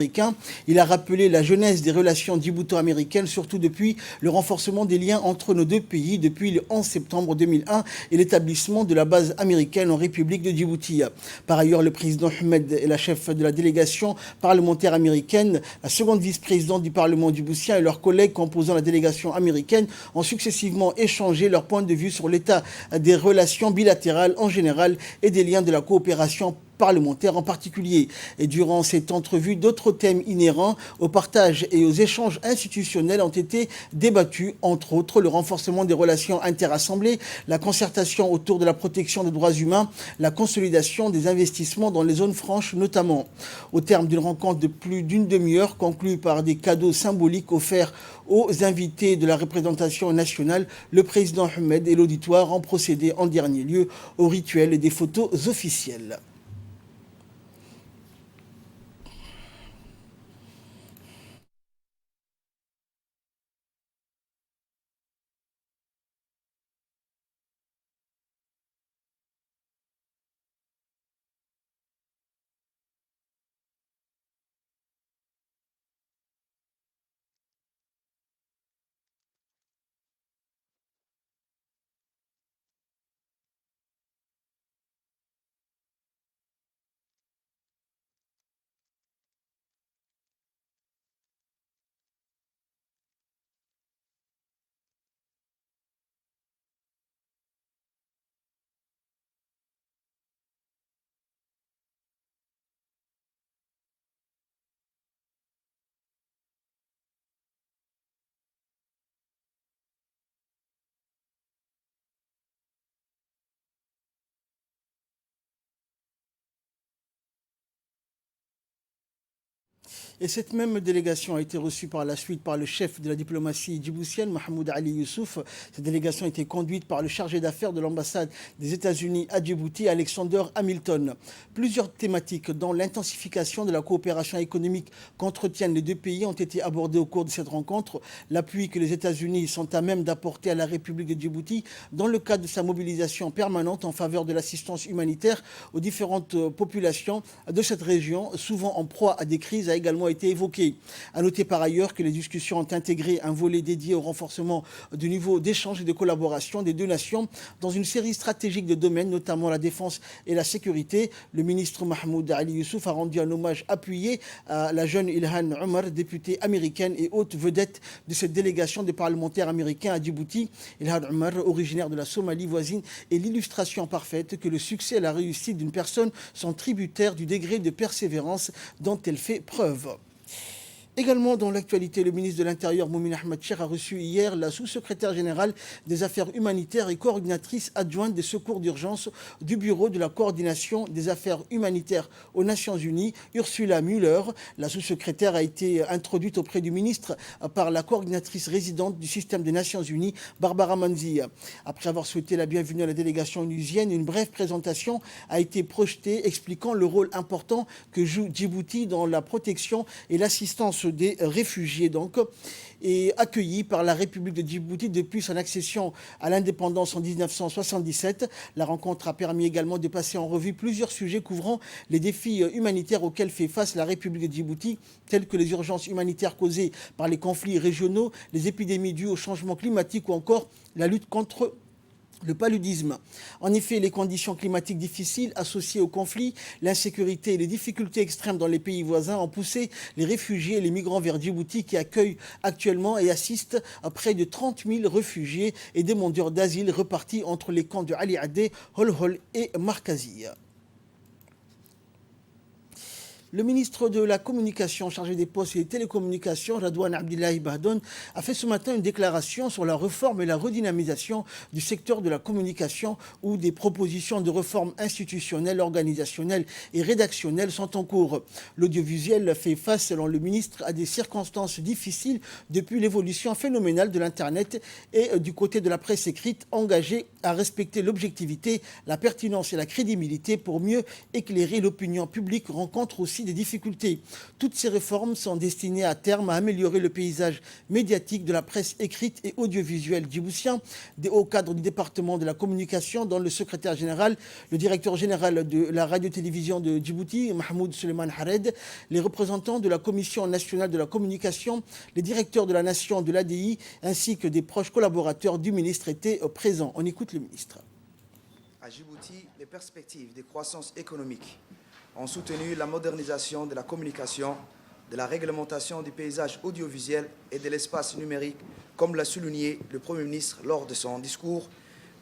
américain. Il a rappelé la jeunesse des relations djibouto-américaines, surtout depuis le renforcement des liens entre nos deux pays depuis le 11 septembre 2001 et l'établissement de la base américaine en République de Djibouti. Par ailleurs, le président Ahmed est la chef de la délégation parlementaire américaine, la seconde vice-présidente du Parlement djiboutien et leurs collègues composant la délégation américaine ont successivement échangé leur point de vue sur l'état des relations bilatérales en général et des liens de la coopération parlementaire en particulier. Et durant cette entrevue, d'autres thèmes inhérents au partage et aux échanges institutionnels ont été débattus, entre autres le renforcement des relations interassemblées, la concertation autour de la protection des droits humains, la consolidation des investissements dans les zones franches notamment. Au terme d'une rencontre de plus d'une demi-heure conclue par des cadeaux symboliques offerts aux invités de la représentation nationale, le président Ahmed et l'auditoire ont procédé en dernier lieu au rituel des photos officielles. Et cette même délégation a été reçue par la suite par le chef de la diplomatie djiboutienne, Mahmoud Ali Youssouf. Cette délégation a été conduite par le chargé d'affaires de l'ambassade des États-Unis à Djibouti, Alexander Hamilton. Plusieurs thématiques, dont l'intensification de la coopération économique qu'entretiennent les deux pays, ont été abordées au cours de cette rencontre. L'appui que les États-Unis sont à même d'apporter à la République de Djibouti dans le cadre de sa mobilisation permanente en faveur de l'assistance humanitaire aux différentes populations de cette région, souvent en proie à des crises, a également été évoqué. À noter par ailleurs que les discussions ont intégré un volet dédié au renforcement du niveau d'échange et de collaboration des deux nations dans une série stratégique de domaines, notamment la défense et la sécurité. Le ministre Mahmoud Ali Youssouf a rendu un hommage appuyé à la jeune Ilhan Omar, députée américaine et haute vedette de cette délégation des parlementaires américains à Djibouti. Ilhan Omar, originaire de la Somalie voisine, est l'illustration parfaite que le succès et la réussite d'une personne sont tributaires du degré de persévérance dont elle fait preuve. Également dans l'actualité, le ministre de l'Intérieur, Moumin Ahmed Cheikh, a reçu hier la sous-secrétaire générale des affaires humanitaires et coordinatrice adjointe des secours d'urgence du Bureau de la coordination des affaires humanitaires aux Nations Unies, Ursula Müller. La sous-secrétaire a été introduite auprès du ministre par la coordinatrice résidente du système des Nations Unies, Barbara Manzi. Après avoir souhaité la bienvenue à la délégation onusienne, une brève présentation a été projetée expliquant le rôle important que joue Djibouti dans la protection et l'assistance des réfugiés et accueillis par la République de Djibouti depuis son accession à l'indépendance en 1977. La rencontre a permis également de passer en revue plusieurs sujets couvrant les défis humanitaires auxquels fait face la République de Djibouti, tels que les urgences humanitaires causées par les conflits régionaux, les épidémies dues au changement climatique ou encore la lutte contre le paludisme. En effet, les conditions climatiques difficiles associées au conflit, l'insécurité et les difficultés extrêmes dans les pays voisins ont poussé les réfugiés et les migrants vers Djibouti qui accueille actuellement et assiste à près de 30 000 réfugiés et demandeurs d'asile repartis entre les camps de Ali Adé, Holhol et Markazi. Le ministre de la Communication chargé des Postes et des Télécommunications, Radouane Abdillahi Bahdoun, a fait ce matin une déclaration sur la réforme et la redynamisation du secteur de la communication où des propositions de réforme institutionnelle, organisationnelle et rédactionnelle sont en cours. L'audiovisuel fait face, selon le ministre, à des circonstances difficiles depuis l'évolution phénoménale de l'Internet et du côté de la presse écrite engagée à respecter l'objectivité, la pertinence et la crédibilité pour mieux éclairer l'opinion publique rencontre aussi aussi des difficultés. Toutes ces réformes sont destinées à terme à améliorer le paysage médiatique de la presse écrite et audiovisuelle djiboutien. Des hauts cadres du département de la communication, dont le secrétaire général, le directeur général de la radio-télévision de Djibouti, Mahmoud Suleiman Hared, les représentants de la Commission nationale de la communication, les directeurs de la nation de l'ADI, ainsi que des proches collaborateurs du ministre étaient présents. On écoute le ministre. À Djibouti, les perspectives de croissance économique ont soutenu la modernisation de la communication, de la réglementation du paysage audiovisuel et de l'espace numérique, comme l'a souligné le Premier ministre lors de son discours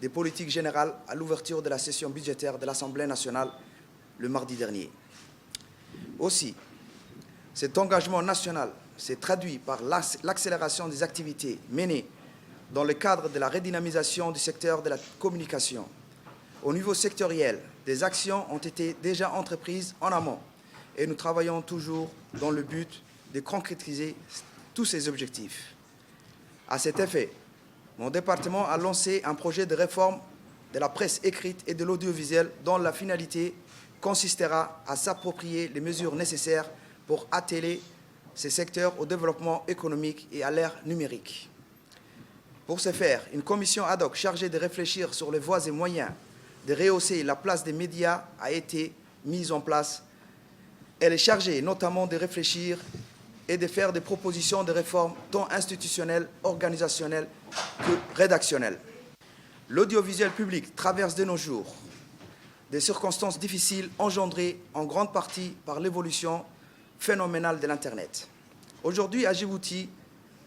des politiques générales à l'ouverture de la session budgétaire de l'Assemblée nationale le mardi dernier. Aussi, cet engagement national s'est traduit par l'accélération des activités menées dans le cadre de la redynamisation du secteur de la communication. Au niveau sectoriel, des actions ont été déjà entreprises en amont et nous travaillons toujours dans le but de concrétiser tous ces objectifs. À cet effet, mon département a lancé un projet de réforme de la presse écrite et de l'audiovisuel dont la finalité consistera à s'approprier les mesures nécessaires pour atteler ces secteurs au développement économique et à l'ère numérique. Pour ce faire, une commission ad hoc chargée de réfléchir sur les voies et moyens de rehausser la place des médias a été mise en place. Elle est chargée notamment de réfléchir et de faire des propositions de réforme tant institutionnelles, organisationnelles que rédactionnelles. L'audiovisuel public traverse de nos jours des circonstances difficiles engendrées en grande partie par l'évolution phénoménale de l'Internet. Aujourd'hui, à Djibouti,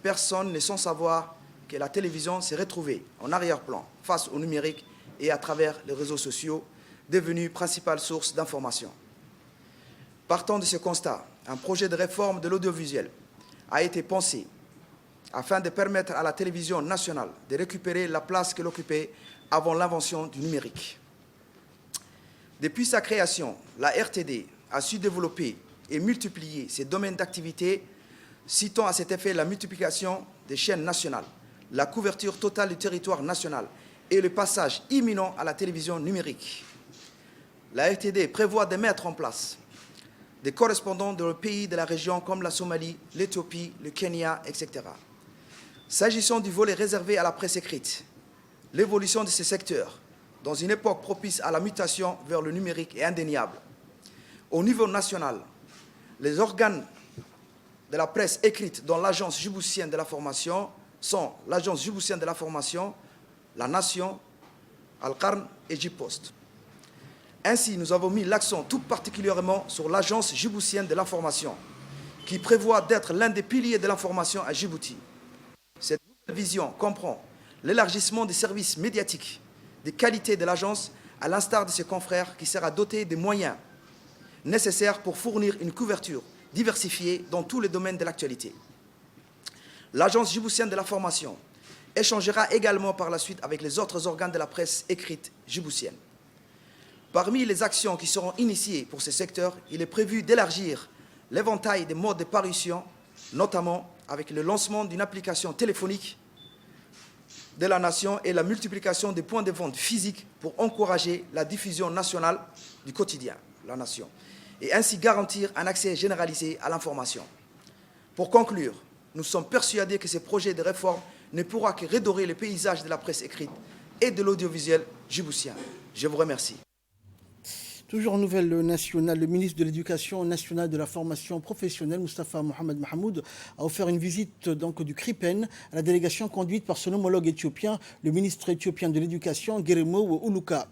personne n'est sans savoir que la télévision s'est retrouvée en arrière-plan face au numérique et à travers les réseaux sociaux, devenus principale source d'information. Partant de ce constat, un projet de réforme de l'audiovisuel a été pensé afin de permettre à la télévision nationale de récupérer la place qu'elle occupait avant l'invention du numérique. Depuis sa création, la RTD a su développer et multiplier ses domaines d'activité, citant à cet effet la multiplication des chaînes nationales, la couverture totale du territoire national et le passage imminent à la télévision numérique. La RTD prévoit de mettre en place des correspondants dans les pays de la région comme la Somalie, l'Éthiopie, le Kenya, etc. S'agissant du volet réservé à la presse écrite, l'évolution de ces secteurs, dans une époque propice à la mutation vers le numérique, est indéniable. Au niveau national, les organes de la presse écrite dont l'Agence djiboutienne de l'information sont l'Agence djiboutienne de l'information, la Nation, Al-Qarn et Djipost. Ainsi, nous avons mis l'accent tout particulièrement sur l'Agence djiboutienne de l'information, qui prévoit d'être l'un des piliers de l'information à Djibouti. Cette nouvelle vision comprend l'élargissement des services médiatiques, des qualités de l'agence, à l'instar de ses confrères, qui sera doté des moyens nécessaires pour fournir une couverture diversifiée dans tous les domaines de l'actualité. L'Agence djiboutienne de l'information échangera également par la suite avec les autres organes de la presse écrite djiboutienne. Parmi les actions qui seront initiées pour ce secteur, il est prévu d'élargir l'éventail des modes de parution, notamment avec le lancement d'une application téléphonique de la nation et la multiplication des points de vente physiques pour encourager la diffusion nationale du quotidien, la nation, et ainsi garantir un accès généralisé à l'information. Pour conclure, nous sommes persuadés que ces projets de réforme ne pourra que redorer le paysage de la presse écrite et de l'audiovisuel djiboutien. Je vous remercie. Toujours en nouvelle nationale, le ministre de l'Éducation nationale de la formation professionnelle, Moustapha Mohamed Mahmoud, a offert une visite du CRIPEN à la délégation conduite par son homologue éthiopien, le ministre éthiopien de l'Éducation, Geremo Uluka.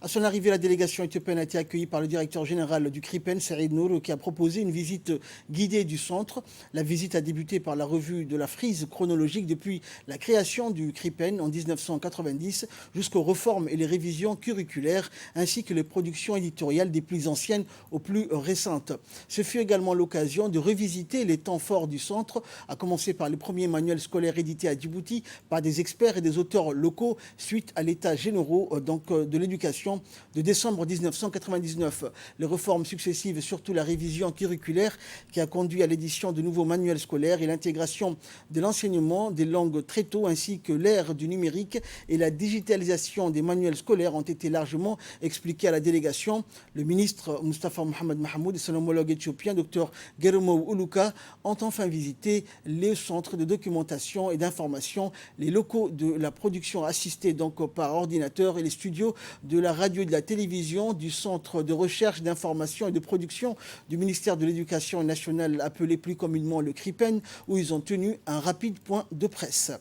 À son arrivée, la délégation éthiopienne a été accueillie par le directeur général du CRIPEN, Saïd Nour, qui a proposé une visite guidée du centre. La visite a débuté par la revue de la frise chronologique depuis la création du CRIPEN en 1990 jusqu'aux réformes et les révisions curriculaires, ainsi que les productions éditoriales des plus anciennes aux plus récentes. Ce fut également l'occasion de revisiter les temps forts du centre, à commencer par les premiers manuels scolaires édités à Djibouti par des experts et des auteurs locaux suite à l'état généraux de l'éducation l'éducation de décembre 1999. Les réformes successives, surtout la révision curriculaire qui a conduit à l'édition de nouveaux manuels scolaires et l'intégration de l'enseignement des langues très tôt, ainsi que l'ère du numérique et la digitalisation des manuels scolaires ont été largement expliqués à la délégation. Le ministre Mustafa Mohamed Mahmoud et son homologue éthiopien, Dr Geromo Uluka, ont enfin visité les centres de documentation et d'information, les locaux de la production assistée donc par ordinateur et les studios de la radio et de la télévision du centre de recherche, d'information et de production du ministère de l'Éducation nationale, appelé plus communément le CRIPEN, où ils ont tenu un rapide point de presse.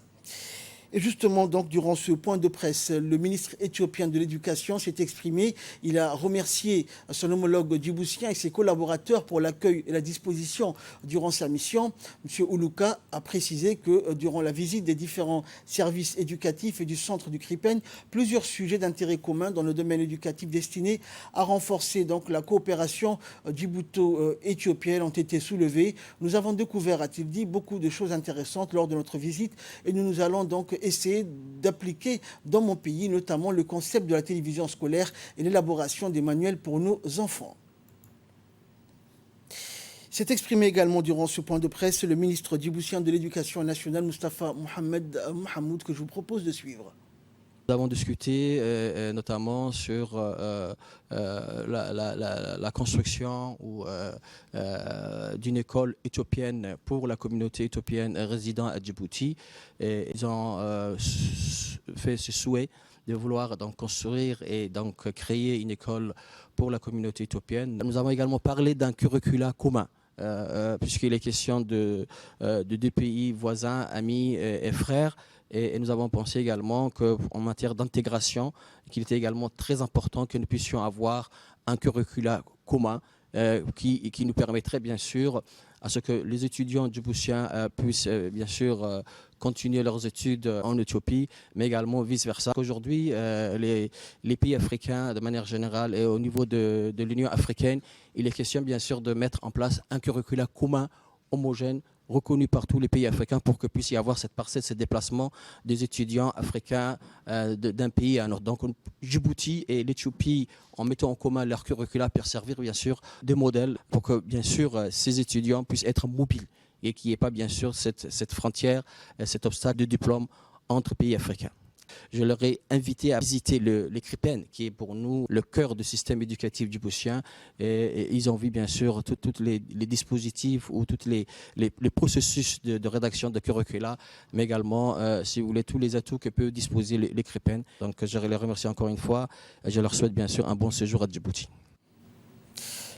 Et justement, donc, durant ce point de presse, le ministre éthiopien de l'Éducation s'est exprimé. Il a remercié son homologue djiboutien et ses collaborateurs pour l'accueil et la disposition durant sa mission. M. Uluka a précisé que durant la visite des différents services éducatifs et du centre du CRIPEN, plusieurs sujets d'intérêt commun dans le domaine éducatif destinés à renforcer donc, la coopération djibouto-éthiopienne ont été soulevés. Nous avons découvert, a-t-il dit, beaucoup de choses intéressantes lors de notre visite et nous allons donc essayer d'appliquer dans mon pays, notamment le concept de la télévision scolaire et l'élaboration des manuels pour nos enfants. S'est exprimé également durant ce point de presse le ministre djiboutien de l'Éducation nationale, Mustafa Mohamed Mahmoud, que je vous propose de suivre. Nous avons discuté notamment sur la construction d'une école éthiopienne pour la communauté éthiopienne résidant à Djibouti. Et ils ont fait ce souhait de vouloir donc construire et donc créer une école pour la communauté éthiopienne. Nous avons également parlé d'un curricula commun. Puisqu'il est question de deux pays voisins, amis et frères. Et nous avons pensé également qu'en matière d'intégration, qu'il était également très important que nous puissions avoir un curricula commun qui nous permettrait bien sûr à ce que les étudiants djiboutiens puissent bien sûr continuer leurs études en Éthiopie, mais également vice-versa. Aujourd'hui, les pays africains, de manière générale, et au niveau de l'Union africaine, il est question bien sûr de mettre en place un curricula commun, homogène, reconnu par tous les pays africains pour que puisse y avoir cette parcelle, ces déplacements des étudiants africains d'un pays à un autre. Donc Djibouti et l'Éthiopie, en mettant en commun leur curricula, peuvent servir bien sûr de modèle pour que bien sûr ces étudiants puissent être mobiles et qu'il n'y ait pas bien sûr cette frontière, cet obstacle de diplôme entre pays africains. Je leur ai invité à visiter le CRIPEN, qui est pour nous le cœur du système éducatif djiboutien. Et ils ont vu bien sûr tous les dispositifs ou tous les processus de rédaction de curricula, mais également, si vous voulez, tous les atouts que peut disposer les CRIPEN. Donc je les remercie encore une fois et je leur souhaite bien sûr un bon séjour à Djibouti.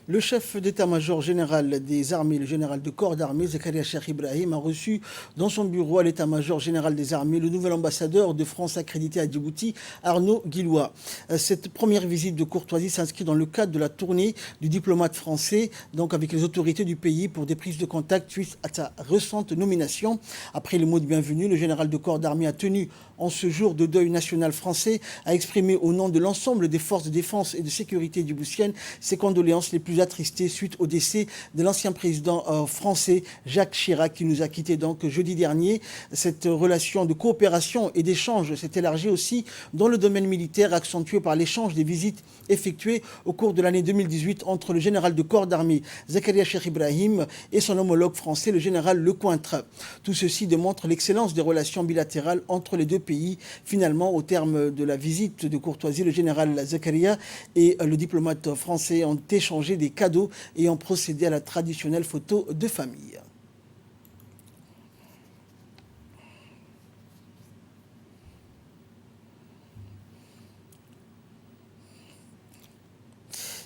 Le chef d'état-major général des armées, le général de corps d'armée, Zakaria Cheikh Ibrahim, a reçu dans son bureau à l'état-major général des armées le nouvel ambassadeur de France accrédité à Djibouti, Arnaud Guillois. Cette première visite de courtoisie s'inscrit dans le cadre de la tournée du diplomate français, donc avec les autorités du pays pour des prises de contact suite à sa récente nomination. Après les mots de bienvenue, le général de corps d'armée a tenu en ce jour de deuil national français à exprimer au nom de l'ensemble des forces de défense et de sécurité djiboutiennes ses condoléances les plus attristé suite au décès de l'ancien président français Jacques Chirac qui nous a quittés donc jeudi dernier. Cette relation de coopération et d'échange s'est élargie aussi dans le domaine militaire, accentuée par l'échange des visites effectuées au cours de l'année 2018 entre le général de corps d'armée Zakaria Cheikh Ibrahim et son homologue français, le général Lecointre. Tout ceci démontre l'excellence des relations bilatérales entre les deux pays. Finalement, au terme de la visite de courtoisie, le général Zakaria et le diplomate français ont échangé des cadeaux et ont procédé à la traditionnelle photo de famille.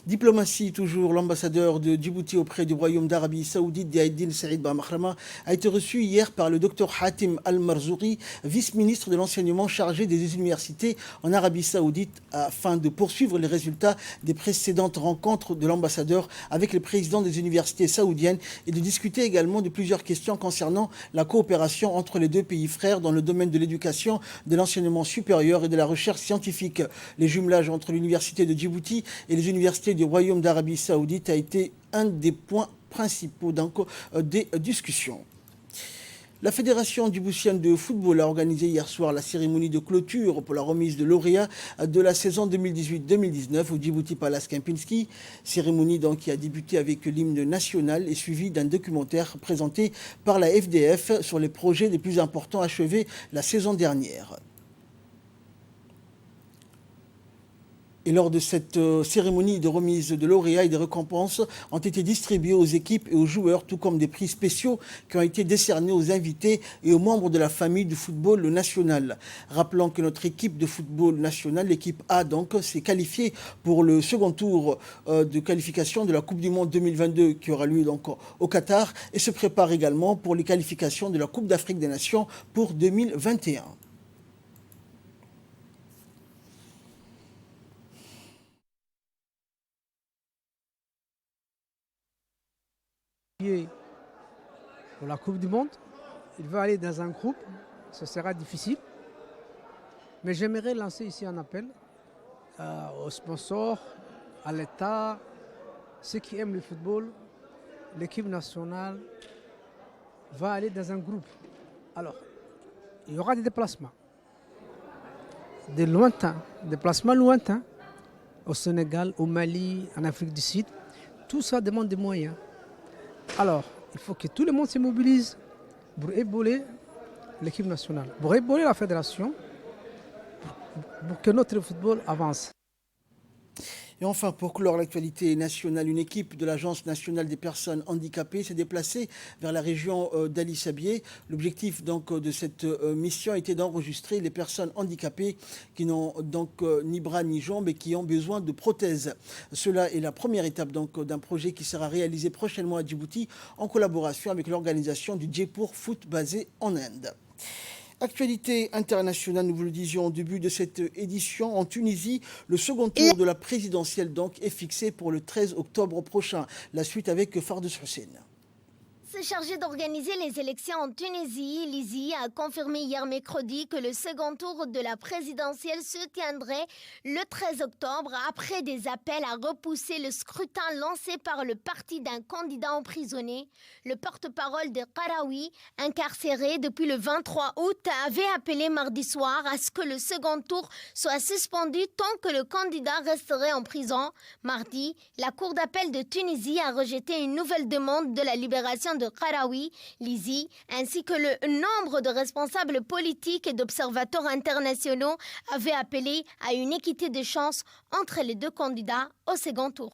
Diplomatie toujours, l'ambassadeur de Djibouti auprès du Royaume d'Arabie Saoudite, Diaïdine Saïd Bamahrama, a été reçu hier par le Dr Hatim Al-Marzouri, vice-ministre de l'enseignement chargé des universités en Arabie Saoudite, afin de poursuivre les résultats des précédentes rencontres de l'ambassadeur avec les présidents des universités saoudiennes et de discuter également de plusieurs questions concernant la coopération entre les deux pays frères dans le domaine de l'éducation, de l'enseignement supérieur et de la recherche scientifique. Les jumelages entre l'université de Djibouti et les universités du Royaume d'Arabie Saoudite a été un des points principaux des discussions. La Fédération djiboutienne de football a organisé hier soir la cérémonie de clôture pour la remise de lauréats de la saison 2018-2019 au Djibouti Palace Kempinski. Cérémonie donc qui a débuté avec l'hymne national et suivi d'un documentaire présenté par la FDF sur les projets les plus importants achevés la saison dernière. Et lors de cette cérémonie de remise de lauréats et des récompenses ont été distribués aux équipes et aux joueurs, tout comme des prix spéciaux qui ont été décernés aux invités et aux membres de la famille du football national. Rappelons que notre équipe de football national, l'équipe A donc, s'est qualifiée pour le second tour de qualification de la Coupe du Monde 2022 qui aura lieu donc au Qatar et se prépare également pour les qualifications de la Coupe d'Afrique des Nations pour 2021. Pour la Coupe du Monde, il va aller dans un groupe, ce sera difficile. Mais j'aimerais lancer ici un appel aux sponsors, à l'État, ceux qui aiment le football. L'équipe nationale va aller dans un groupe. Alors, il y aura des déplacements, des déplacements lointains, au Sénégal, au Mali, en Afrique du Sud. Tout ça demande des moyens. Alors, il faut que tout le monde se mobilise pour épauler l'équipe nationale, pour épauler la fédération, pour que notre football avance. Et enfin, pour clore l'actualité nationale, une équipe de l'Agence nationale des personnes handicapées s'est déplacée vers la région d'Ali Sabié. L'objectif donc de cette mission était d'enregistrer les personnes handicapées qui n'ont donc ni bras ni jambes et qui ont besoin de prothèses. Cela est la première étape donc d'un projet qui sera réalisé prochainement à Djibouti en collaboration avec l'organisation du Jaipur Foot basé en Inde. Actualité internationale, nous vous le disions au début de cette édition, en Tunisie, le second tour de la présidentielle donc est fixé pour le 13 octobre prochain. La suite avec Fardous Hussein. Chargé d'organiser les élections en Tunisie, l'ISI a confirmé hier mercredi que le second tour de la présidentielle se tiendrait le 13 octobre après des appels à repousser le scrutin lancé par le parti d'un candidat emprisonné. Le porte-parole de Qarawi, incarcéré depuis le 23 août, avait appelé mardi soir à ce que le second tour soit suspendu tant que le candidat resterait en prison. Mardi, la Cour d'appel de Tunisie a rejeté une nouvelle demande de la libération de Qarawi, l'ISI, ainsi que le nombre de responsables politiques et d'observateurs internationaux avaient appelé à une équité de chances entre les deux candidats au second tour.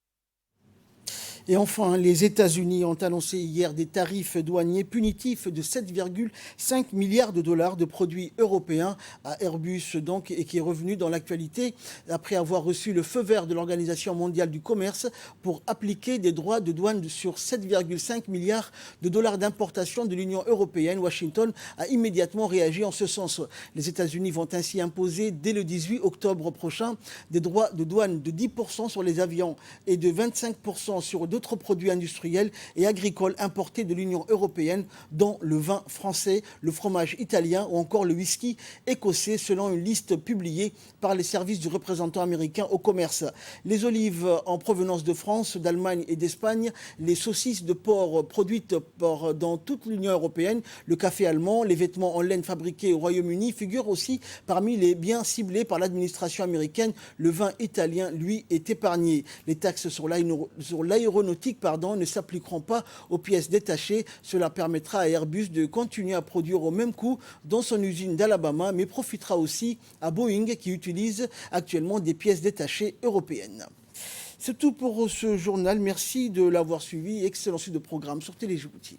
Et enfin, les États-Unis ont annoncé hier des tarifs douaniers punitifs de 7,5 milliards de dollars de produits européens à Airbus, donc, et qui est revenu dans l'actualité après avoir reçu le feu vert de l'Organisation mondiale du commerce pour appliquer des droits de douane sur 7,5 milliards de dollars d'importation de l'Union européenne. Washington a immédiatement réagi en ce sens. Les États-Unis vont ainsi imposer dès le 18 octobre prochain des droits de douane de 10% sur les avions et de 25% sur d'autres produits industriels et agricoles importés de l'Union européenne, dont le vin français, le fromage italien ou encore le whisky écossais, selon une liste publiée par les services du représentant américain au commerce. Les olives en provenance de France, d'Allemagne et d'Espagne, les saucisses de porc produites dans toute l'Union européenne, le café allemand, les vêtements en laine fabriqués au Royaume-Uni figurent aussi parmi les biens ciblés par l'administration américaine. Le vin italien, lui, est épargné. Les taxes sur l'aéronautique ne s'appliqueront pas aux pièces détachées. Cela permettra à Airbus de continuer à produire au même coût dans son usine d'Alabama, mais profitera aussi à Boeing qui utilise actuellement des pièces détachées européennes. C'est tout pour ce journal. Merci de l'avoir suivi. Excellent suite de programme sur Télé Djibouti.